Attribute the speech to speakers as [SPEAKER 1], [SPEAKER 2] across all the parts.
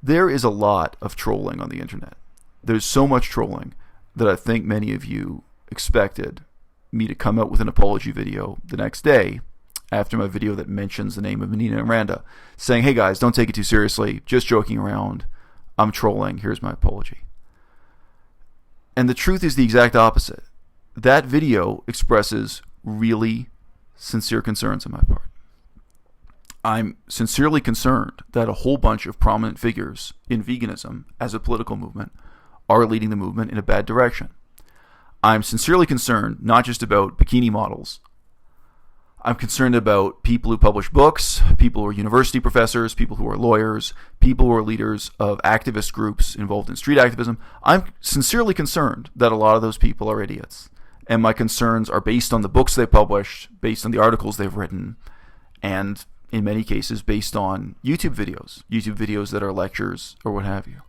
[SPEAKER 1] There is a lot of trolling on the internet. There's so much trolling that I think many of you expected me to come out with an apology video the next day after my video that mentions the name of NinaAndRanda, saying, hey guys, don't take it too seriously, just joking around, I'm trolling, here's my apology. And the truth is the exact opposite. That video expresses really sincere concerns on my part. I'm sincerely concerned that a whole bunch of prominent figures in veganism as a political movement are leading the movement in a bad direction. I'm sincerely concerned not just about bikini models. I'm concerned about people who publish books, people who are university professors, people who are lawyers, people who are leaders of activist groups involved in street activism. I'm sincerely concerned that a lot of those people are idiots. And my concerns are based on the books they published, based on the articles they've written, and in many cases based on YouTube videos that are lectures or what have you.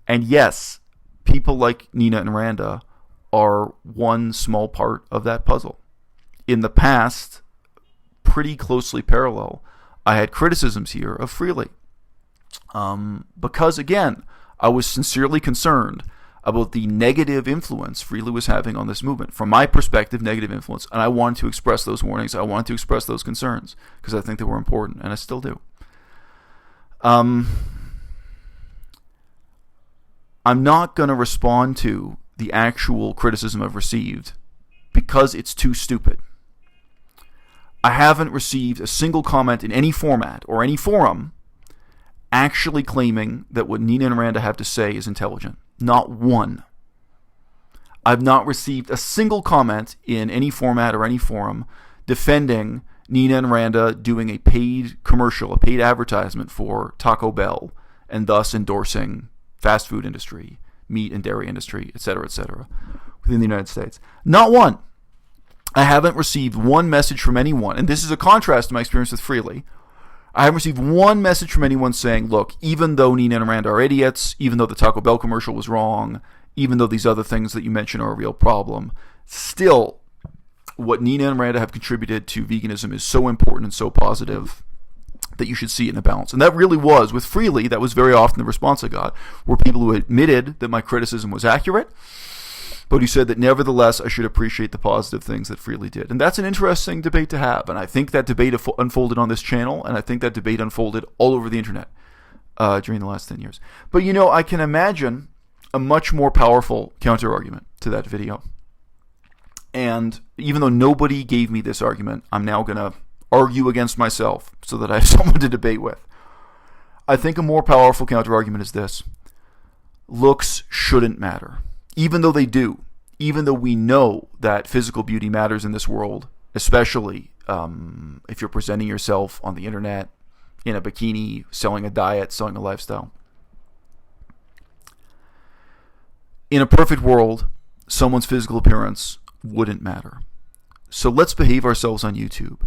[SPEAKER 1] And yes, people like NinaAndRanda are one small part of that puzzle. In the past, pretty closely parallel, I had criticisms here of Freely. Because again, I was sincerely concerned about the negative influence Freely was having on this movement. From my perspective, negative influence. And I wanted to express those warnings. I wanted to express those concerns because I think they were important, and I still do. I'm not going to respond to the actual criticism I've received because it's too stupid. I haven't received a single comment in any format or any forum actually claiming that what NinaAndRanda have to say is intelligent. Not one. I've not received a single comment in any format or any forum defending NinaAndRanda doing a paid commercial, a paid advertisement for Taco Bell, and thus endorsing fast food industry, meat and dairy industry, etc., within the United States. Not one. I haven't received one message from anyone, and this is a contrast to my experience with Freely. I haven't received one message from anyone saying, look, even though NinaAndRanda are idiots, even though the Taco Bell commercial was wrong, even though these other things that you mentioned are a real problem, still, what NinaAndRanda have contributed to veganism is so important and so positive that you should see it in a balance. And that really was, with Freely, that was very often the response I got, were people who admitted that my criticism was accurate, but who said that nevertheless I should appreciate the positive things that Freely did. And that's an interesting debate to have. And I think that debate unfolded on this channel, and I think that debate unfolded all over the internet during the last 10 years. But you know, I can imagine a much more powerful counter-argument to that video. And even though nobody gave me this argument, I'm now going to argue against myself so that I have someone to debate with. I think a more powerful counter-argument is this. Looks shouldn't matter. Even though they do, even though we know that physical beauty matters in this world, especially if you're presenting yourself on the internet in a bikini, selling a diet, selling a lifestyle. In a perfect world, someone's physical appearance wouldn't matter. So let's behave ourselves on YouTube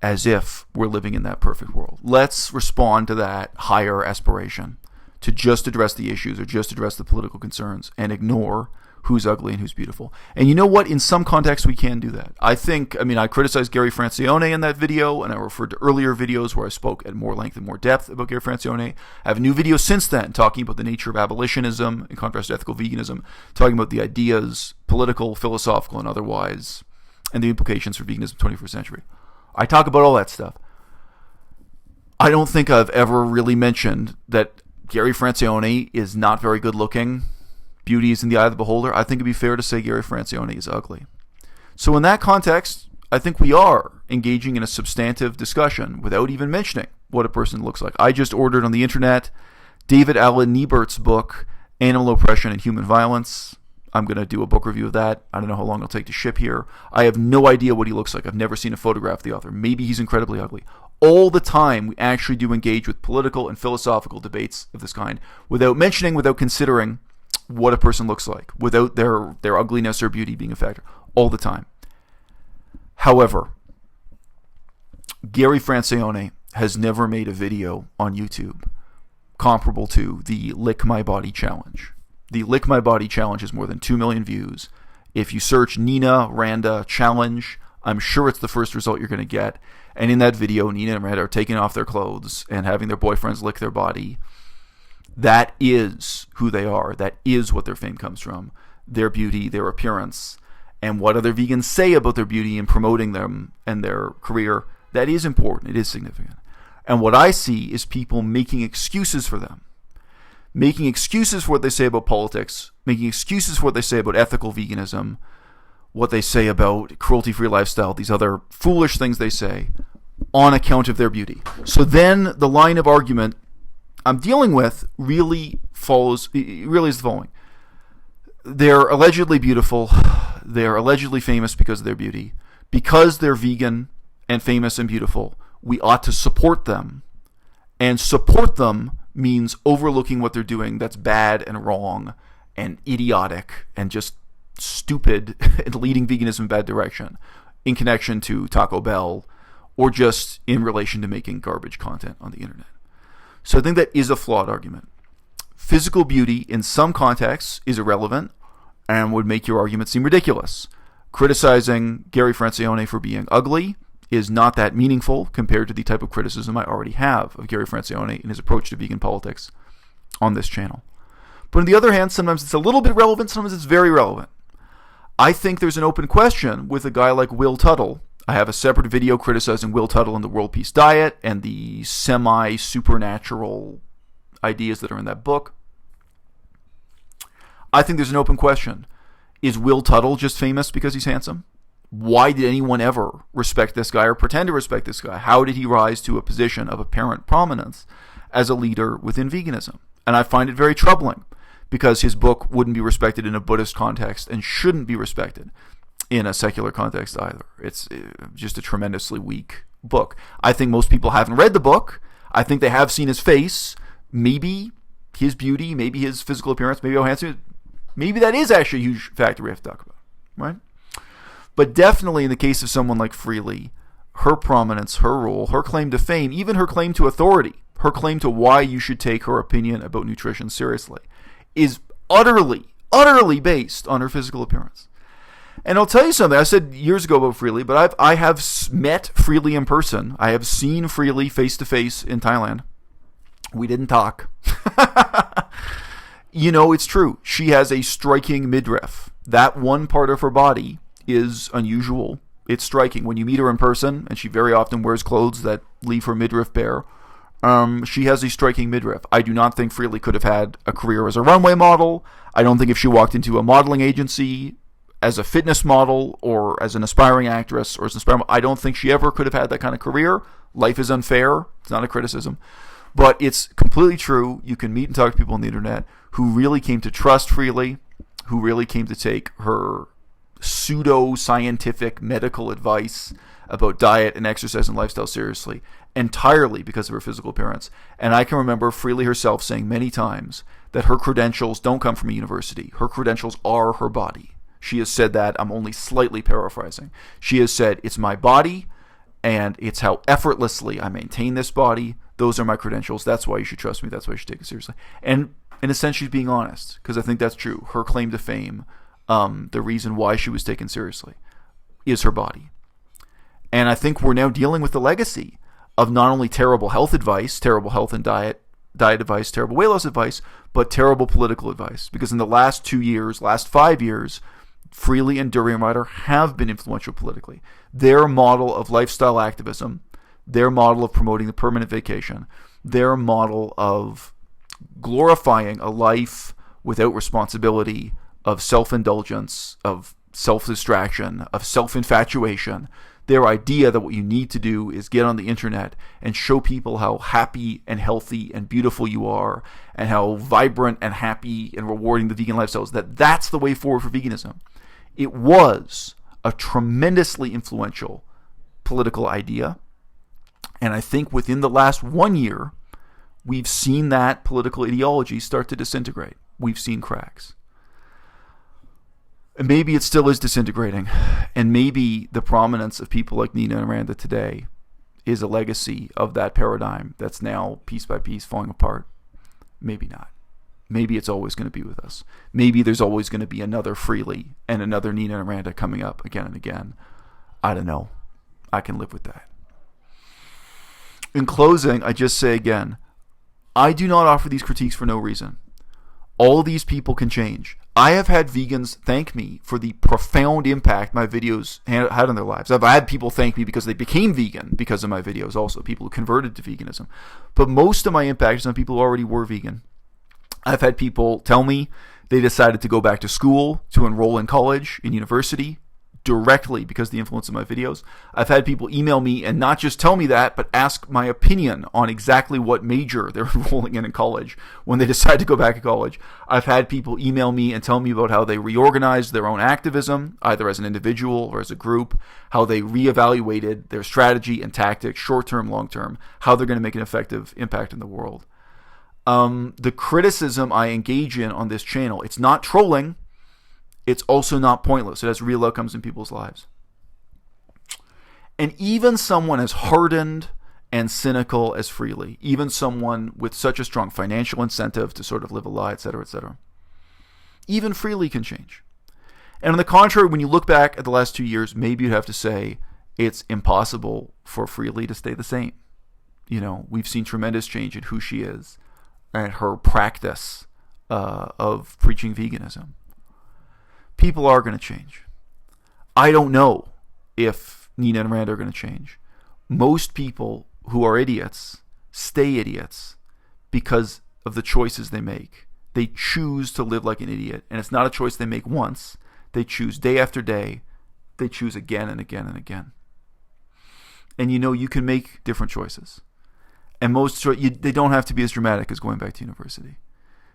[SPEAKER 1] as if we're living in that perfect world. Let's respond to that higher aspiration to just address the issues or just address the political concerns and ignore who's ugly and who's beautiful. And you know what? In some contexts, we can do that. I criticized Gary Francione in that video, and I referred to earlier videos where I spoke at more length and more depth about Gary Francione. I have new videos since then talking about the nature of abolitionism in contrast to ethical veganism, talking about the ideas, political, philosophical, and otherwise, and the implications for veganism in the 21st century. I talk about all that stuff. I don't think I've ever really mentioned that Gary Francione is not very good looking. Beauty is in the eye of the beholder. I think it'd be fair to say Gary Francione is ugly. So in that context, I think we are engaging in a substantive discussion without even mentioning what a person looks like. I just ordered on the internet David Allen Niebert's book, Animal Oppression and Human Violence. I'm going to do a book review of that. I don't know how long it'll take to ship here. I have no idea what he looks like. I've never seen a photograph of the author. Maybe he's incredibly ugly. All the time, we actually do engage with political and philosophical debates of this kind without considering what a person looks like, without their ugliness or beauty being a factor. All the time. However, Gary Francione has never made a video on YouTube comparable to the Lick My Body Challenge. The Lick My Body Challenge has more than 2 million views. If you search NinaAndRanda Challenge, I'm sure it's the first result you're going to get. And in that video, NinaAndRanda are taking off their clothes and having their boyfriends lick their body. That is who they are. That is what their fame comes from. Their beauty, their appearance, and what other vegans say about their beauty and promoting them and their career. That is important. It is significant. And what I see is people making excuses for them. Making excuses for what they say about politics, making excuses for what they say about ethical veganism, what they say about cruelty-free lifestyle, these other foolish things they say, on account of their beauty. So then the line of argument I'm dealing with really is the following. They're allegedly beautiful. They're allegedly famous because of their beauty. Because they're vegan and famous and beautiful, we ought to support them. And support them means overlooking what they're doing that's bad and wrong and idiotic and just stupid and leading veganism in a bad direction in connection to Taco Bell or just in relation to making garbage content on the internet. So I think that is a flawed argument. Physical beauty in some contexts is irrelevant and would make your argument seem ridiculous. Criticizing Gary Francione for being ugly is not that meaningful compared to the type of criticism I already have of Gary Francione and his approach to vegan politics on this channel. But on the other hand, sometimes it's a little bit relevant, sometimes it's very relevant. I think there's an open question with a guy like Will Tuttle. I have a separate video criticizing Will Tuttle and the World Peace Diet and the semi-supernatural ideas that are in that book. I think there's an open question. Is Will Tuttle just famous because he's handsome? Why did anyone ever respect this guy or pretend to respect this guy? How did he rise to a position of apparent prominence as a leader within veganism? And I find it very troubling because his book wouldn't be respected in a Buddhist context and shouldn't be respected in a secular context either. It's just a tremendously weak book. I think most people haven't read the book. I think they have seen his face, maybe his beauty, maybe his physical appearance, maybe how handsome he is. Maybe that is actually a huge factor we have to talk about, right? But definitely in the case of someone like Freely, her prominence, her role, her claim to fame, even her claim to authority, her claim to why you should take her opinion about nutrition seriously, is utterly based on her physical appearance. And I'll tell you something I said years ago about Freely, but I have met Freely in person. I have seen Freely face to face in Thailand. We didn't talk. You know, it's true. She has a striking midriff. That one part of her body is unusual. It's striking. When you meet her in person, and she very often wears clothes that leave her midriff bare, she has a striking midriff. I do not think Freely could have had a career as a runway model. I don't think if she walked into a modeling agency as a fitness model or as an aspiring actress or as an aspiring, I don't think she ever could have had that kind of career. Life is unfair. It's not a criticism. But it's completely true. You can meet and talk to people on the internet who really came to trust Freely, who really came to take her pseudo-scientific medical advice about diet and exercise and lifestyle seriously, entirely because of her physical appearance. And I can remember Freely herself saying many times that her credentials don't come from a university. Her credentials are her body. She has said that. I'm only slightly paraphrasing. She has said, it's my body, and it's how effortlessly I maintain this body. Those are my credentials. That's why you should trust me. That's why you should take it seriously. And in a sense, she's being honest, because I think that's true. Her claim to fame, the reason why she was taken seriously, is her body. And I think we're now dealing with the legacy of not only terrible health advice, terrible health and diet advice, terrible weight loss advice, but terrible political advice. Because in the last 2 years, last 5 years, Freely and Durian Rider have been influential politically. Their model of lifestyle activism, their model of promoting the permanent vacation, their model of glorifying a life without responsibility, of self-indulgence, of self-distraction, of self-infatuation, their idea that what you need to do is get on the internet and show people how happy and healthy and beautiful you are and how vibrant and happy and rewarding the vegan lifestyle is, that's the way forward for veganism. It was a tremendously influential political idea. And I think within the last 1 year, we've seen that political ideology start to disintegrate. We've seen cracks. And maybe it still is disintegrating. And maybe the prominence of people like NinaAndRanda today is a legacy of that paradigm that's now piece by piece falling apart. Maybe not. Maybe it's always going to be with us. Maybe there's always going to be another Freely and another NinaAndRanda coming up again and again. I don't know. I can live with that. In closing, I just say again, I do not offer these critiques for no reason. All these people can change. I have had vegans thank me for the profound impact my videos had on their lives. I've had people thank me because they became vegan because of my videos also, people who converted to veganism. But most of my impact is on people who already were vegan. I've had people tell me they decided to go back to school, to enroll in college, in university, directly because of the influence of my videos. I've had people email me and not just tell me that, but ask my opinion on exactly what major they're enrolling in college when they decide to go back to college. I've had people email me and tell me about how they reorganized their own activism, either as an individual or as a group, how they reevaluated their strategy and tactics, short-term, long-term, how they're going to make an effective impact in the world. The criticism I engage in on this channel, it's not trolling. It's also not pointless. It has real outcomes in people's lives. And even someone as hardened and cynical as Freely, even someone with such a strong financial incentive to sort of live a lie, etc., even Freely can change. And on the contrary, when you look back at the last 2 years, maybe you'd have to say it's impossible for Freely to stay the same. You know, we've seen tremendous change in who she is and her practice of preaching veganism. People are going to change. I don't know if Nina and Randa are going to change. Most people who are idiots stay idiots because of the choices they make. They choose to live like an idiot, and it's not a choice they make once. They choose day after day. They choose again and again and again. And you know, you can make different choices. And they don't have to be as dramatic as going back to university.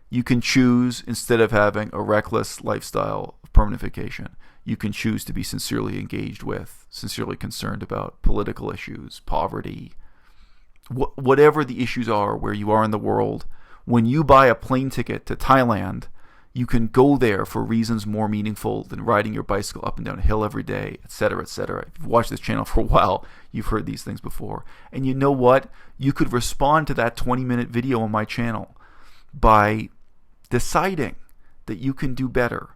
[SPEAKER 1] You can choose, instead of having a reckless lifestyle of permanent vacation, you can choose to be sincerely engaged with, sincerely concerned about political issues, poverty, whatever the issues are where you are in the world. When you buy a plane ticket to Thailand, you can go there for reasons more meaningful than riding your bicycle up and down a hill every day, etc., etc. If you've watched this channel for a while, you've heard these things before. And you know what? You could respond to that 20-minute video on my channel by deciding that you can do better.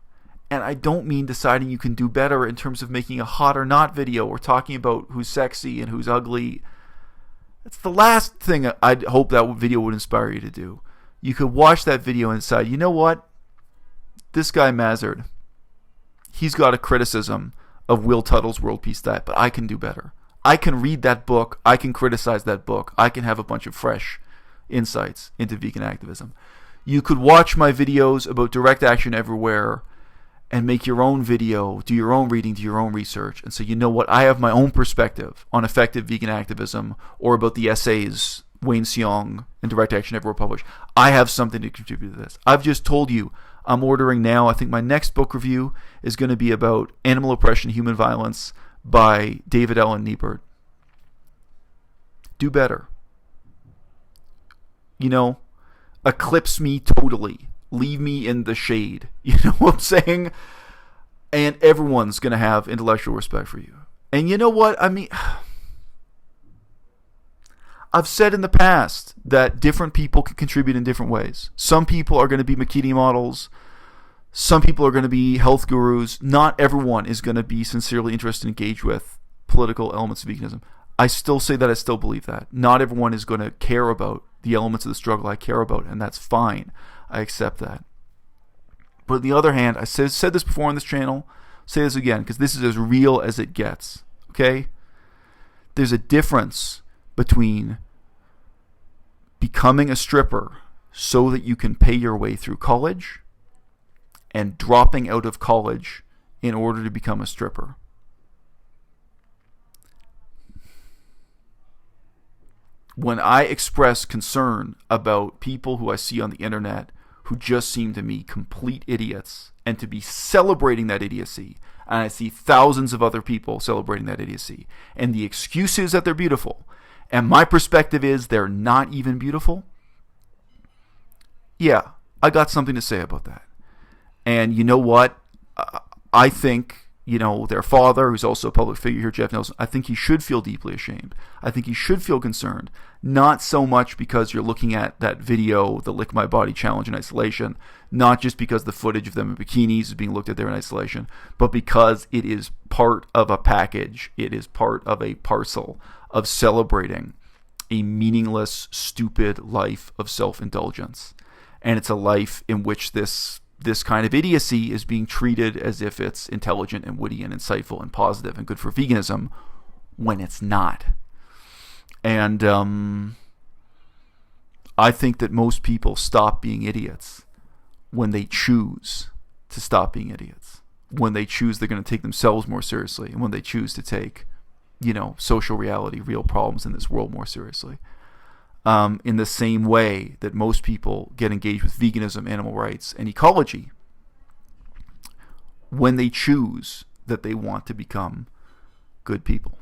[SPEAKER 1] And I don't mean deciding you can do better in terms of making a hot or not video or talking about who's sexy and who's ugly. That's the last thing I'd hope that video would inspire you to do. You could watch that video and decide, you know what? This guy Mazard, he's got a criticism of Will Tuttle's World Peace Diet, but I can do better. I can read that book. I can criticize that book. I can have a bunch of fresh insights into vegan activism. You could watch my videos about direct action everywhere and make your own video, do your own reading, do your own research. And so, you know what? I have my own perspective on effective vegan activism or about the essays Wayne Seong and Direct Action Everywhere published. I have something to contribute to this. I've just told you I'm ordering now. I think my next book review is going to be about Animal Oppression, Human Violence by David Allen Niebert. Do better. You know, eclipse me totally. Leave me in the shade. You know what I'm saying? And everyone's going to have intellectual respect for you. And you know what? I mean, I've said in the past that different people can contribute in different ways. Some people are going to be McKinney models. Some people are going to be health gurus. Not everyone is going to be sincerely interested and engaged with political elements of veganism. I still say that. I still believe that. Not everyone is going to care about the elements of the struggle I care about, and that's fine. I accept that. But on the other hand, I said this before on this channel, say this again, because this is as real as it gets. Okay? There's a difference between becoming a stripper so that you can pay your way through college and dropping out of college in order to become a stripper. When I express concern about people who I see on the internet who just seem to me complete idiots and to be celebrating that idiocy, and I see thousands of other people celebrating that idiocy, and the excuse is that they're beautiful, and my perspective is they're not even beautiful, yeah, I got something to say about that. And you know what? I think, you know, their father, who's also a public figure here, Jeff Nelson, I think he should feel deeply ashamed. I think he should feel concerned. Not so much because you're looking at that video, the Lick My Body Challenge in isolation, not just because the footage of them in bikinis is being looked at there in isolation, but because it is part of a package. It is part of a parcel of celebrating a meaningless, stupid life of self-indulgence. And it's a life in which this kind of idiocy is being treated as if it's intelligent and witty and insightful and positive and good for veganism, when it's not. And I think that most people stop being idiots when they choose to stop being idiots, when they choose they're going to take themselves more seriously, and when they choose to take, social reality, real problems in this world more seriously. In the same way that most people get engaged with veganism, animal rights, and ecology when they choose that they want to become good people.